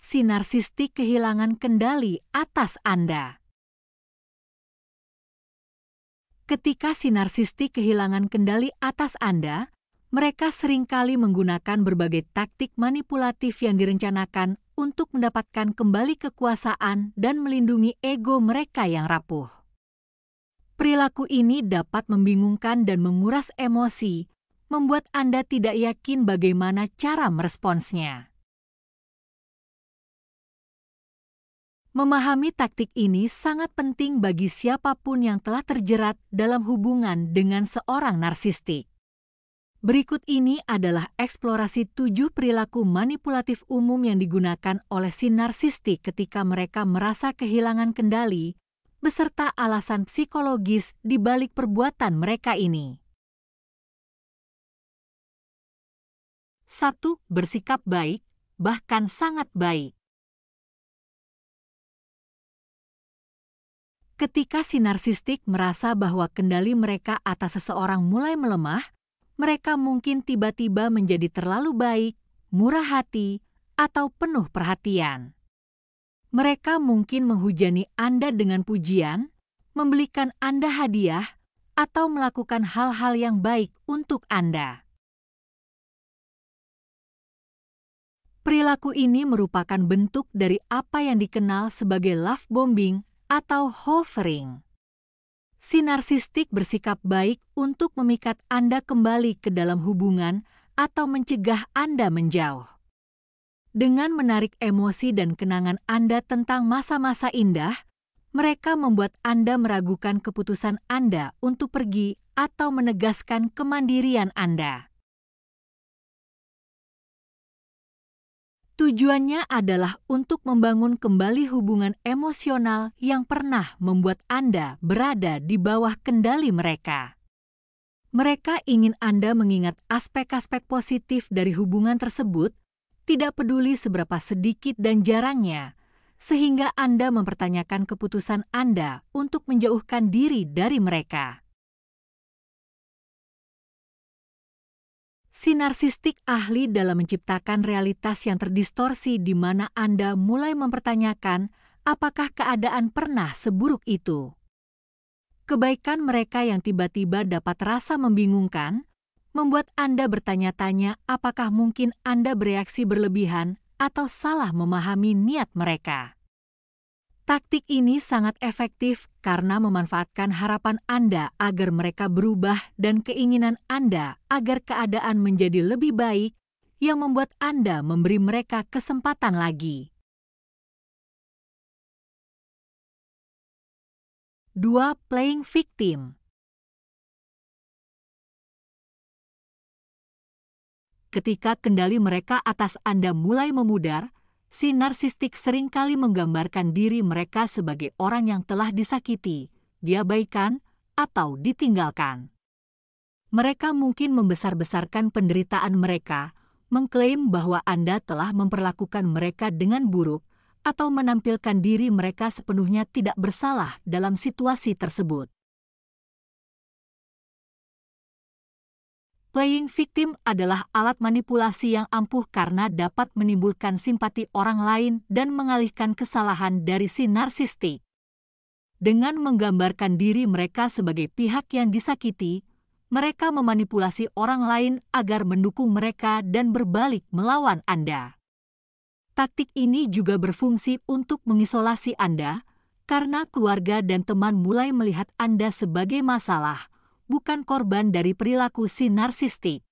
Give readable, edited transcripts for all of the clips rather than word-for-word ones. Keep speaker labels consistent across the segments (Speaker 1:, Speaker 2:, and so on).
Speaker 1: si narsistik kehilangan kendali atas Anda. Ketika si narsistik kehilangan kendali atas Anda, mereka seringkali menggunakan berbagai taktik manipulatif yang direncanakan untuk mendapatkan kembali kekuasaan dan melindungi ego mereka yang rapuh. Perilaku ini dapat membingungkan dan menguras emosi, membuat Anda tidak yakin bagaimana cara meresponsnya. Memahami taktik ini sangat penting bagi siapapun yang telah terjerat dalam hubungan dengan seorang narsistik. Berikut ini adalah eksplorasi 7 perilaku manipulatif umum yang digunakan oleh si narsistik ketika mereka merasa kehilangan kendali, beserta alasan psikologis di balik perbuatan mereka ini. 1. Bersikap baik, bahkan sangat baik. Ketika si narsistik merasa bahwa kendali mereka atas seseorang mulai melemah, mereka mungkin tiba-tiba menjadi terlalu baik, murah hati, atau penuh perhatian. Mereka mungkin menghujani Anda dengan pujian, membelikan Anda hadiah, atau melakukan hal-hal yang baik untuk Anda. Perilaku ini merupakan bentuk dari apa yang dikenal sebagai love bombing atau hovering. Si narsistik bersikap baik untuk memikat Anda kembali ke dalam hubungan atau mencegah Anda menjauh. Dengan menarik emosi dan kenangan Anda tentang masa-masa indah, mereka membuat Anda meragukan keputusan Anda untuk pergi atau menegaskan kemandirian Anda. Tujuannya adalah untuk membangun kembali hubungan emosional yang pernah membuat Anda berada di bawah kendali mereka. Mereka ingin Anda mengingat aspek-aspek positif dari hubungan tersebut, tidak peduli seberapa sedikit dan jarangnya, sehingga Anda mempertanyakan keputusan Anda untuk menjauhkan diri dari mereka. Si narsistik ahli dalam menciptakan realitas yang terdistorsi di mana Anda mulai mempertanyakan apakah keadaan pernah seburuk itu. Kebaikan mereka yang tiba-tiba dapat terasa membingungkan, membuat Anda bertanya-tanya apakah mungkin Anda bereaksi berlebihan atau salah memahami niat mereka. Taktik ini sangat efektif karena memanfaatkan harapan Anda agar mereka berubah dan keinginan Anda agar keadaan menjadi lebih baik yang membuat Anda memberi mereka kesempatan lagi. 2. Playing victim. Ketika kendali mereka atas Anda mulai memudar, si narsistik seringkali menggambarkan diri mereka sebagai orang yang telah disakiti, diabaikan, atau ditinggalkan. Mereka mungkin membesar-besarkan penderitaan mereka, mengklaim bahwa Anda telah memperlakukan mereka dengan buruk, atau menampilkan diri mereka sepenuhnya tidak bersalah dalam situasi tersebut. Playing victim adalah alat manipulasi yang ampuh karena dapat menimbulkan simpati orang lain dan mengalihkan kesalahan dari si narsistik. Dengan menggambarkan diri mereka sebagai pihak yang disakiti, mereka memanipulasi orang lain agar mendukung mereka dan berbalik melawan Anda. Taktik ini juga berfungsi untuk mengisolasi Anda karena keluarga dan teman mulai melihat Anda sebagai masalah, bukan korban dari perilaku si narsistik.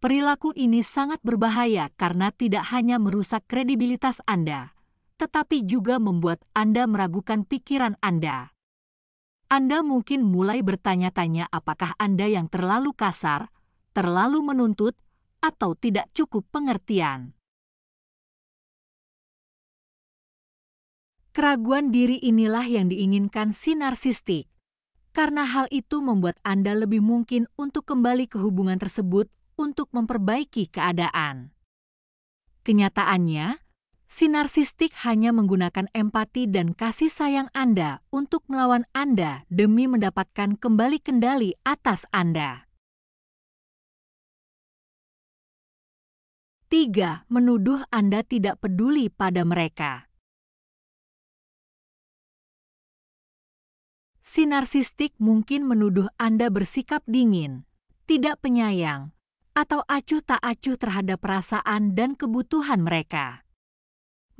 Speaker 1: Perilaku ini sangat berbahaya karena tidak hanya merusak kredibilitas Anda, tetapi juga membuat Anda meragukan pikiran Anda. Anda mungkin mulai bertanya-tanya apakah Anda yang terlalu kasar, terlalu menuntut, atau tidak cukup pengertian. Keraguan diri inilah yang diinginkan si narsistik, karena hal itu membuat Anda lebih mungkin untuk kembali ke hubungan tersebut untuk memperbaiki keadaan. Kenyataannya, si narsistik hanya menggunakan empati dan kasih sayang Anda untuk melawan Anda demi mendapatkan kembali kendali atas Anda. 3. Menuduh Anda tidak peduli pada mereka. Si narsistik mungkin menuduh Anda bersikap dingin, tidak penyayang, atau acuh tak acuh terhadap perasaan dan kebutuhan mereka.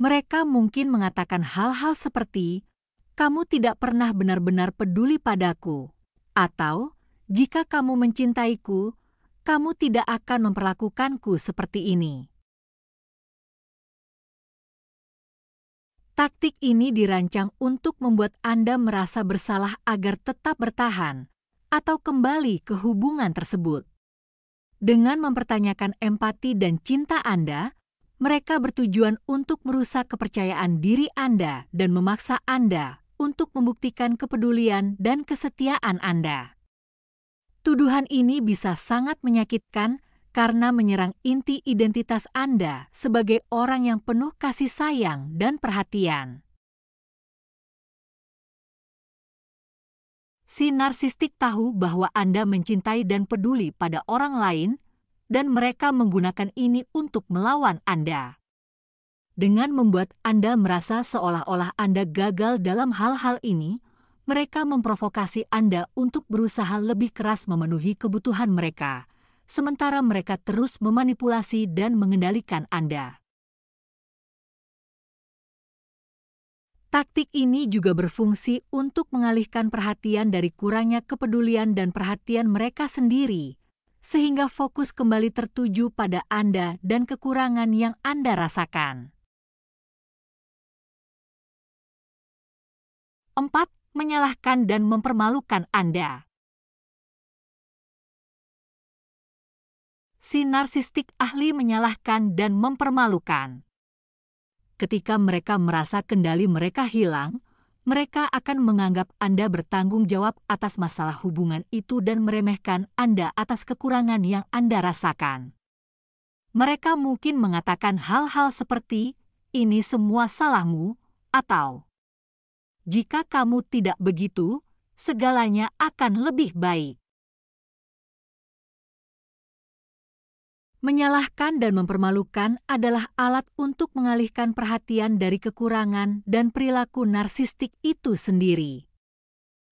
Speaker 1: Mereka mungkin mengatakan hal-hal seperti, "Kamu tidak pernah benar-benar peduli padaku," atau, "Jika kamu mencintaiku, kamu tidak akan memperlakukanku seperti ini." Taktik ini dirancang untuk membuat Anda merasa bersalah agar tetap bertahan atau kembali ke hubungan tersebut. Dengan mempertanyakan empati dan cinta Anda, mereka bertujuan untuk merusak kepercayaan diri Anda dan memaksa Anda untuk membuktikan kepedulian dan kesetiaan Anda. Tuduhan ini bisa sangat menyakitkan karena menyerang inti identitas Anda sebagai orang yang penuh kasih sayang dan perhatian. Si narsistik tahu bahwa Anda mencintai dan peduli pada orang lain, dan mereka menggunakan ini untuk melawan Anda. Dengan membuat Anda merasa seolah-olah Anda gagal dalam hal-hal ini, mereka memprovokasi Anda untuk berusaha lebih keras memenuhi kebutuhan mereka, sementara mereka terus memanipulasi dan mengendalikan Anda. Taktik ini juga berfungsi untuk mengalihkan perhatian dari kurangnya kepedulian dan perhatian mereka sendiri, sehingga fokus kembali tertuju pada Anda dan kekurangan yang Anda rasakan. 4. Menyalahkan dan mempermalukan Anda. Si narsistik ahli menyalahkan dan mempermalukan. Ketika mereka merasa kendali mereka hilang, mereka akan menganggap Anda bertanggung jawab atas masalah hubungan itu dan meremehkan Anda atas kekurangan yang Anda rasakan. Mereka mungkin mengatakan hal-hal seperti, "Ini semua salahmu," atau, "Jika kamu tidak begitu, segalanya akan lebih baik." Menyalahkan dan mempermalukan adalah alat untuk mengalihkan perhatian dari kekurangan dan perilaku narsistik itu sendiri.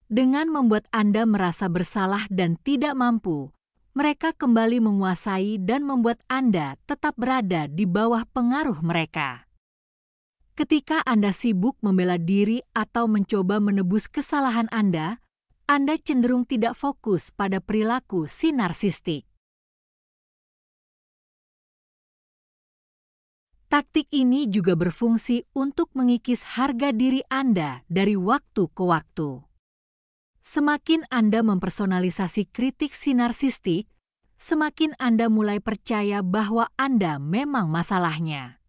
Speaker 1: Dengan membuat Anda merasa bersalah dan tidak mampu, mereka kembali menguasai dan membuat Anda tetap berada di bawah pengaruh mereka. Ketika Anda sibuk membela diri atau mencoba menebus kesalahan Anda cenderung tidak fokus pada perilaku si narsistik. Taktik ini juga berfungsi untuk mengikis harga diri Anda dari waktu ke waktu. Semakin Anda mempersonalisasi kritik si narsistik, semakin Anda mulai percaya bahwa Anda memang masalahnya.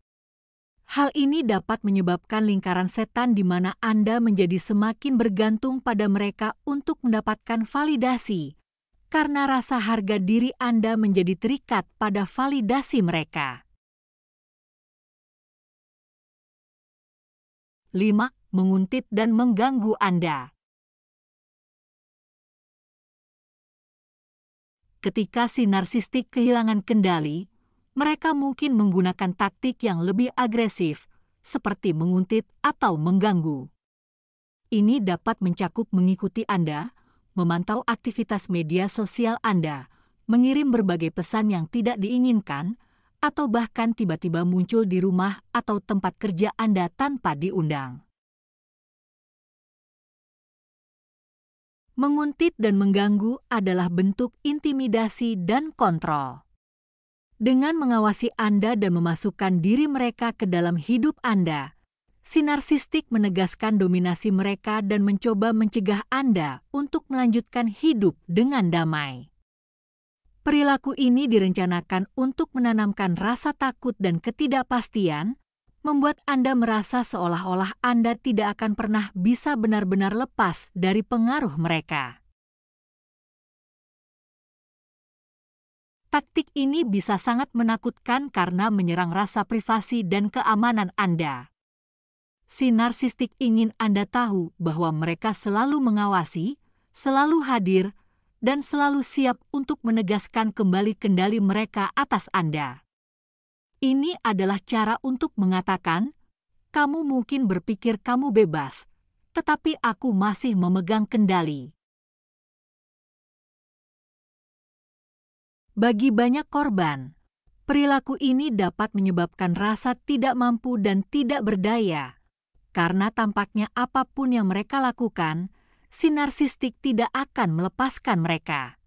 Speaker 1: Hal ini dapat menyebabkan lingkaran setan di mana Anda menjadi semakin bergantung pada mereka untuk mendapatkan validasi, karena rasa harga diri Anda menjadi terikat pada validasi mereka. 5. Menguntit dan mengganggu Anda. Ketika si narsistik kehilangan kendali, mereka mungkin menggunakan taktik yang lebih agresif, seperti menguntit atau mengganggu. Ini dapat mencakup mengikuti Anda, memantau aktivitas media sosial Anda, mengirim berbagai pesan yang tidak diinginkan, atau bahkan tiba-tiba muncul di rumah atau tempat kerja Anda tanpa diundang. Menguntit dan mengganggu adalah bentuk intimidasi dan kontrol. Dengan mengawasi Anda dan memasukkan diri mereka ke dalam hidup Anda, si narsistik menegaskan dominasi mereka dan mencoba mencegah Anda untuk melanjutkan hidup dengan damai. Perilaku ini direncanakan untuk menanamkan rasa takut dan ketidakpastian, membuat Anda merasa seolah-olah Anda tidak akan pernah bisa benar-benar lepas dari pengaruh mereka. Taktik ini bisa sangat menakutkan karena menyerang rasa privasi dan keamanan Anda. Si narsistik ingin Anda tahu bahwa mereka selalu mengawasi, selalu hadir, dan selalu siap untuk menegaskan kembali kendali mereka atas Anda. Ini adalah cara untuk mengatakan, kamu mungkin berpikir kamu bebas, tetapi aku masih memegang kendali. Bagi banyak korban, perilaku ini dapat menyebabkan rasa tidak mampu dan tidak berdaya, karena tampaknya apapun yang mereka lakukan, si narsistik tidak akan melepaskan mereka.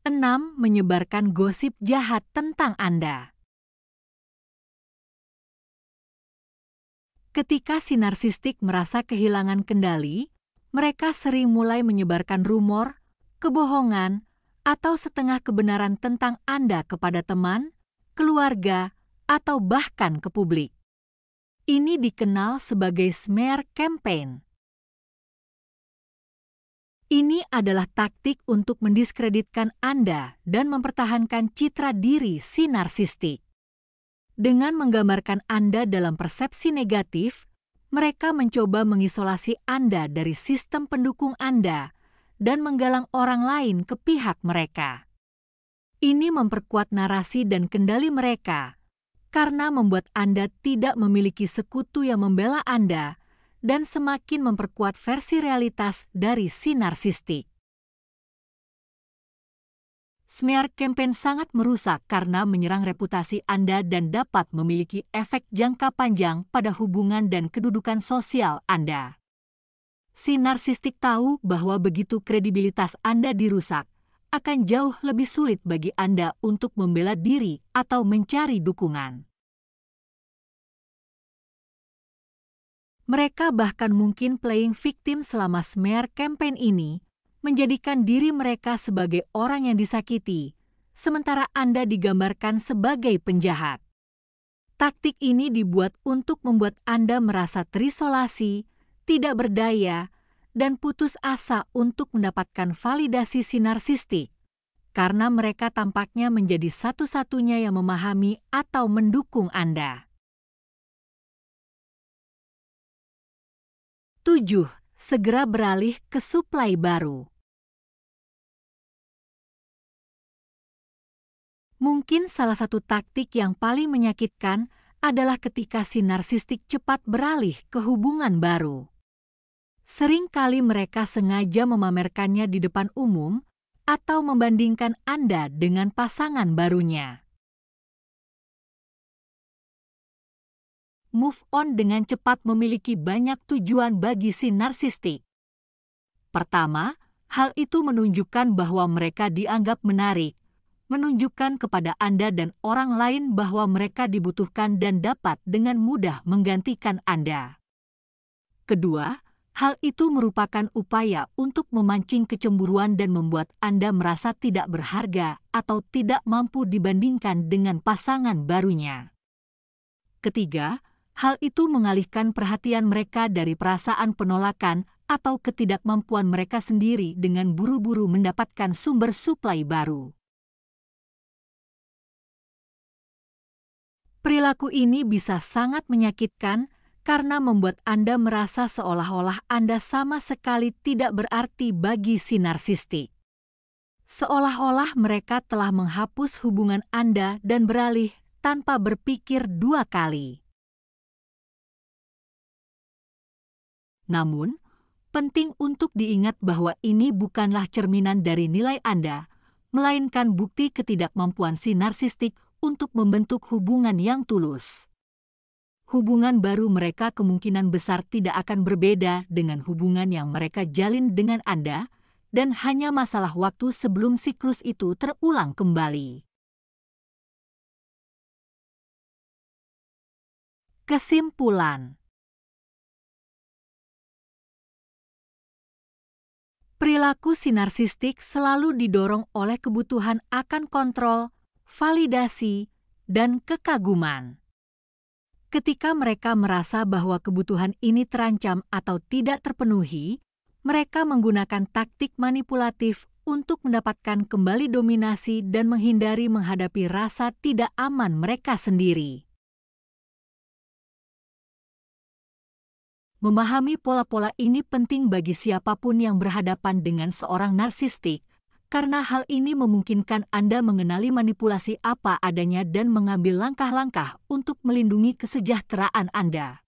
Speaker 1: 6. Menyebarkan gosip jahat tentang Anda. Ketika si narsistik merasa kehilangan kendali, mereka sering mulai menyebarkan rumor, kebohongan, atau setengah kebenaran tentang Anda kepada teman, keluarga, atau bahkan ke publik. Ini dikenal sebagai smear campaign. Ini adalah taktik untuk mendiskreditkan Anda dan mempertahankan citra diri si narsistik. Dengan menggambarkan Anda dalam persepsi negatif, mereka mencoba mengisolasi Anda dari sistem pendukung Anda dan menggalang orang lain ke pihak mereka. Ini memperkuat narasi dan kendali mereka, karena membuat Anda tidak memiliki sekutu yang membela Anda dan semakin memperkuat versi realitas dari si narsistik. Smear campaign sangat merusak karena menyerang reputasi Anda dan dapat memiliki efek jangka panjang pada hubungan dan kedudukan sosial Anda. Si narsistik tahu bahwa begitu kredibilitas Anda dirusak, akan jauh lebih sulit bagi Anda untuk membela diri atau mencari dukungan. Mereka bahkan mungkin playing victim selama smear campaign ini, menjadikan diri mereka sebagai orang yang disakiti, sementara Anda digambarkan sebagai penjahat. Taktik ini dibuat untuk membuat Anda merasa terisolasi, tidak berdaya, dan putus asa untuk mendapatkan validasi si narsistik, karena mereka tampaknya menjadi satu-satunya yang memahami atau mendukung Anda. 7. Segera beralih ke suplai baru. Mungkin salah satu taktik yang paling menyakitkan adalah ketika si narsistik cepat beralih ke hubungan baru. Seringkali mereka sengaja memamerkannya di depan umum atau membandingkan Anda dengan pasangan barunya. Move on dengan cepat memiliki banyak tujuan bagi si narsistik. Pertama, hal itu menunjukkan bahwa mereka dianggap menarik, menunjukkan kepada Anda dan orang lain bahwa mereka dibutuhkan dan dapat dengan mudah menggantikan Anda. Kedua, hal itu merupakan upaya untuk memancing kecemburuan dan membuat Anda merasa tidak berharga atau tidak mampu dibandingkan dengan pasangan barunya. Ketiga, hal itu mengalihkan perhatian mereka dari perasaan penolakan atau ketidakmampuan mereka sendiri dengan buru-buru mendapatkan sumber suplai baru. Perilaku ini bisa sangat menyakitkan karena membuat Anda merasa seolah-olah Anda sama sekali tidak berarti bagi si narsistik. Seolah-olah mereka telah menghapus hubungan Anda dan beralih tanpa berpikir dua kali. Namun, penting untuk diingat bahwa ini bukanlah cerminan dari nilai Anda, melainkan bukti ketidakmampuan si narsistik untuk membentuk hubungan yang tulus. Hubungan baru mereka kemungkinan besar tidak akan berbeda dengan hubungan yang mereka jalin dengan Anda, dan hanya masalah waktu sebelum siklus itu terulang kembali. Kesimpulan. Perilaku si narsistik selalu didorong oleh kebutuhan akan kontrol, validasi, dan kekaguman. Ketika mereka merasa bahwa kebutuhan ini terancam atau tidak terpenuhi, mereka menggunakan taktik manipulatif untuk mendapatkan kembali dominasi dan menghindari menghadapi rasa tidak aman mereka sendiri. Memahami pola-pola ini penting bagi siapapun yang berhadapan dengan seorang narsistik, karena hal ini memungkinkan Anda mengenali manipulasi apa adanya dan mengambil langkah-langkah untuk melindungi kesejahteraan Anda.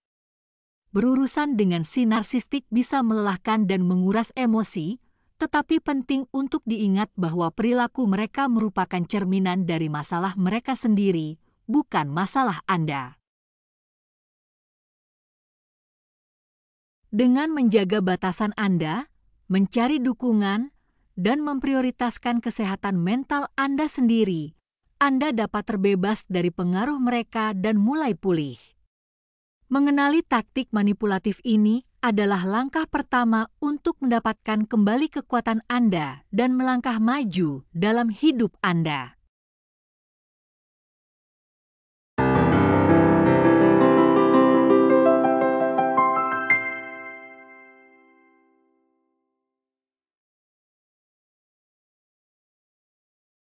Speaker 1: Berurusan dengan si narsistik bisa melelahkan dan menguras emosi, tetapi penting untuk diingat bahwa perilaku mereka merupakan cerminan dari masalah mereka sendiri, bukan masalah Anda. Dengan menjaga batasan Anda, mencari dukungan, dan memprioritaskan kesehatan mental Anda sendiri, Anda dapat terbebas dari pengaruh mereka dan mulai pulih. Mengenali taktik manipulatif ini adalah langkah pertama untuk mendapatkan kembali kekuatan Anda dan melangkah maju dalam hidup Anda.